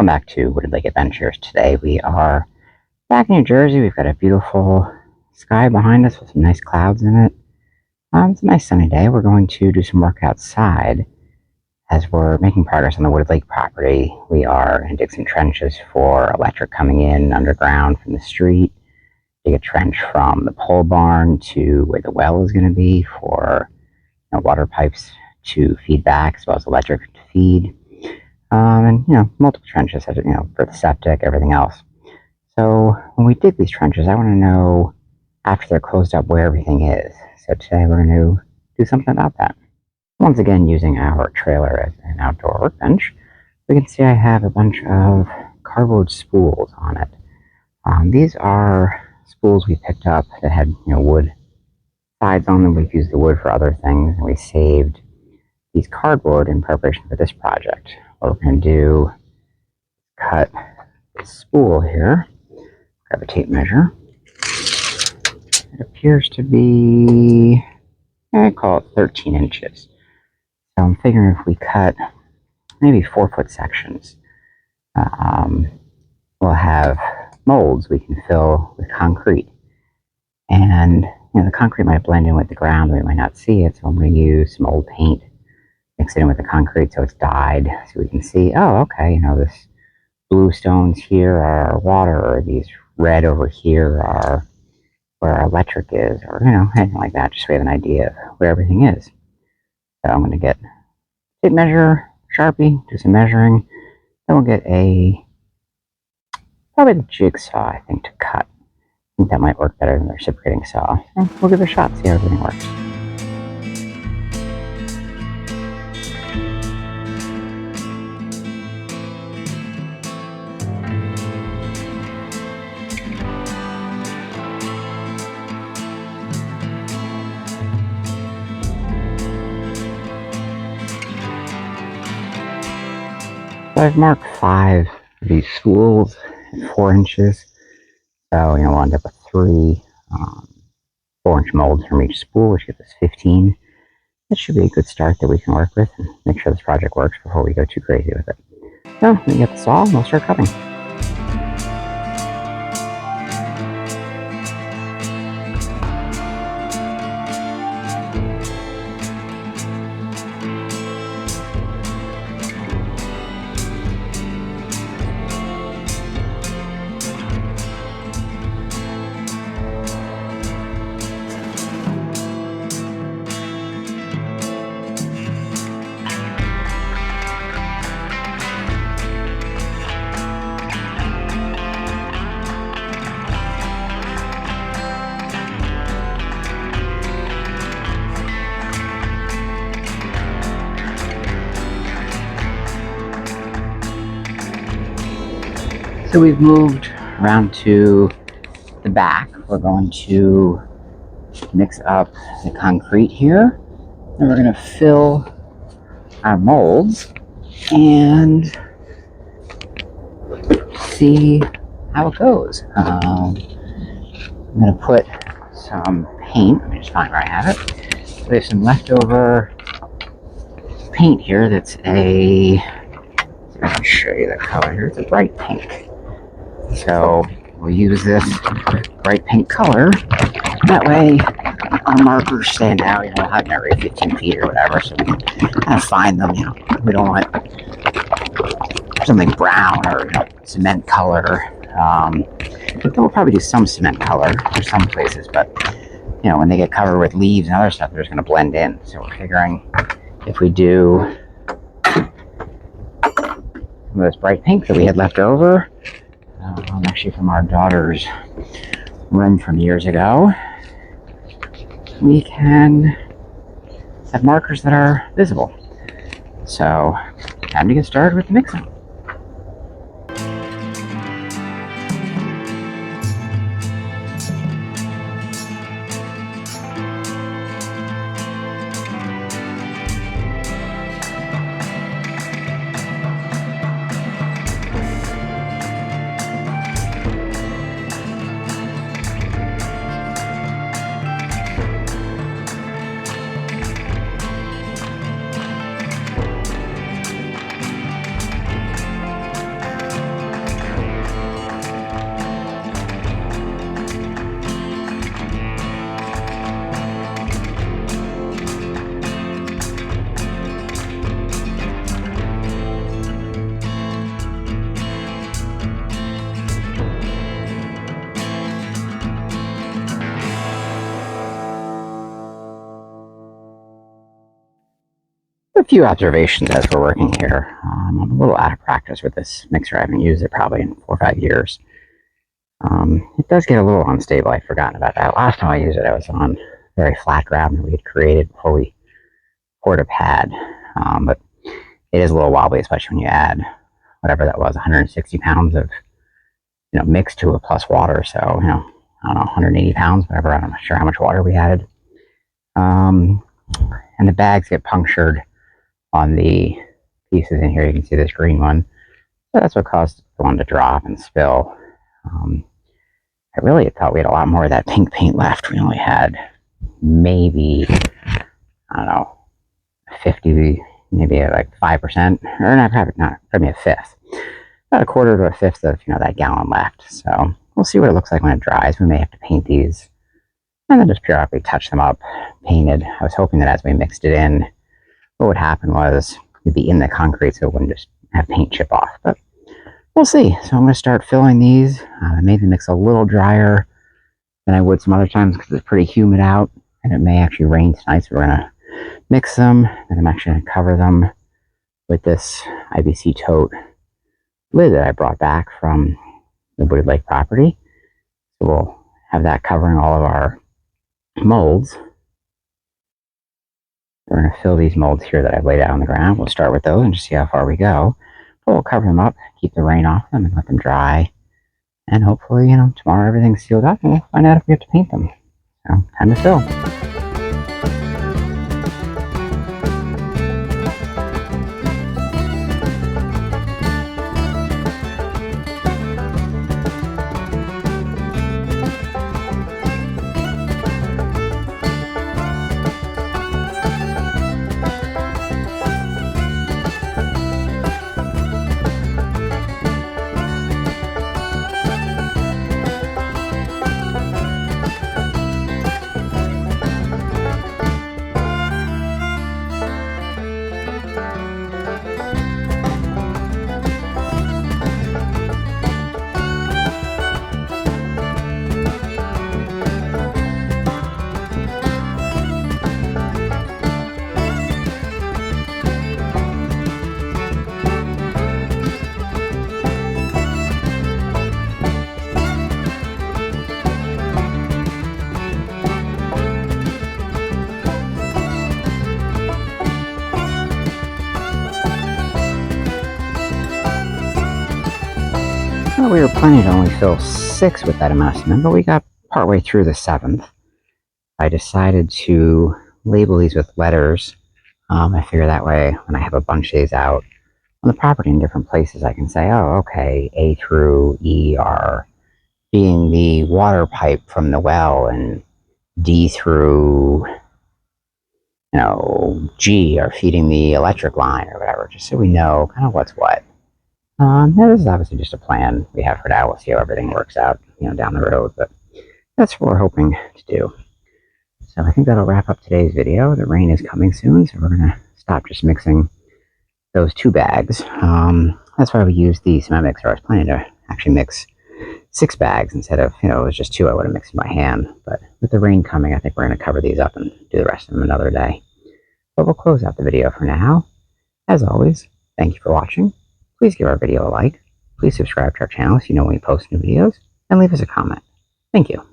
Welcome back to Wooded Lake Adventures. Today we are back in New Jersey. We've got a beautiful sky behind us with some nice clouds in it. It's a nice sunny day. We're going to do some work outside as we're making progress on the Wooded Lake property. We are going to dig some trenches for electric coming in underground from the street. Dig a trench from the pole barn to where the well is going to be for water pipes to feed back as well as electric to feed. And multiple trenches, for the septic, everything else. So when we dig these trenches, I want to know after they're closed up where everything is. So today we're going to do something about that. Once again, using our trailer as an outdoor workbench, we can see I have a bunch of cardboard spools on it. These are spools we picked up that had wood sides on them. We've used the wood for other things, and we saved these cardboard in preparation for this project. What we're going to do is cut this spool here, grab a tape measure. It appears to be, I call it 13 inches. So I'm figuring if we cut maybe 4-foot sections, we'll have molds we can fill with concrete. And the concrete might blend in with the ground, we might not see it, so I'm going to use some old paint, mix it in with the concrete so it's dyed, so we can see, oh, okay, this blue stones here are water, or these red over here are where our electric is, or, anything like that, just so we have an idea of where everything is. So I'm going to get tape measure, Sharpie, do some measuring, then we'll get probably the jigsaw, I think, to cut. I think that might work better than the reciprocating saw. So we'll give it a shot, see how everything works. So I've marked 5 of these spools at 4 inches. So, we'll end up with 3 4-inch molds from each spool, which gives us 15. That should be a good start that we can work with and make sure this project works before we go too crazy with it. So, we get the saw and we'll start cutting. So we've moved around to the back. We're going to mix up the concrete here, and we're going to fill our molds and see how it goes. I'm going to put some paint. Let me just find where I have it. So there's some leftover paint here that's let me show you the color here. It's a bright pink. So we'll use this bright pink color. That way our markers stand out, hiding every 15 feet or whatever, so we can kind of find them. We don't want something brown or cement color. But we'll probably do some cement color for some places, but when they get covered with leaves and other stuff, they're just going to blend in. So we're figuring if we do some of this bright pink that we had left over, actually from our daughter's room from years ago, we can have markers that are visible. So, time to get started with the mixing. a few observations as we're working here. I'm a little out of practice with this mixer. I haven't used it probably in 4 or 5 years. It does get a little unstable. I'd forgotten about that. Last time I used it, I was on very flat ground that we had created before we poured a pad. But it is a little wobbly, especially when you add whatever that was, 160 pounds of mixed to it plus water. So I don't know, 180 pounds, whatever. I'm not sure how much water we added. And the bags get punctured on the pieces in here. You can see this green one. So that's what caused the one to drop and spill. I really thought we had a lot more of that pink paint left. We only had maybe, I don't know, 50, maybe like 5%, or not, probably a fifth. About a quarter to a fifth of, that gallon left. So we'll see what it looks like when it dries. We may have to paint these and then just periodically touch them up, painted. I was hoping that as we mixed it in, what would happen was it'd be in the concrete so it wouldn't just have paint chip off. But we'll see. So I'm going to start filling these. I made the mix a little drier than I would some other times because it's pretty humid out, and it may actually rain tonight. So we're going to mix them, and I'm actually going to cover them with this IBC tote lid that I brought back from the Wooded Lake property. So we'll have that covering all of our molds. We're going to fill these molds here that I've laid out on the ground. We'll start with those and just see how far we go. But we'll cover them up, keep the rain off them, and let them dry. And hopefully, tomorrow everything's sealed up, and we'll find out if we have to paint them. So, time to fill. Well, we were planning to only fill 6 with that amount of cement, but we got partway through the 7th. I decided to label these with letters. I figure that way when I have a bunch of these out on the property in different places, I can say, oh, okay, A through E are being the water pipe from the well, and D through, G are feeding the electric line or whatever, just so we know kind of what's what. Now this is obviously just a plan we have for now. We'll see how everything works out, down the road, but that's what we're hoping to do. So I think that'll wrap up today's video. The rain is coming soon, so we're going to stop just mixing those 2 bags. That's why we used the cement mixer. I was planning to actually mix 6 bags instead of, it was just 2 I would have mixed in my hand. But with the rain coming, I think we're going to cover these up and do the rest of them another day. But we'll close out the video for now. As always, thank you for watching. Please give our video a like. Please subscribe to our channel so you know when we post new videos, and leave us a comment. Thank you.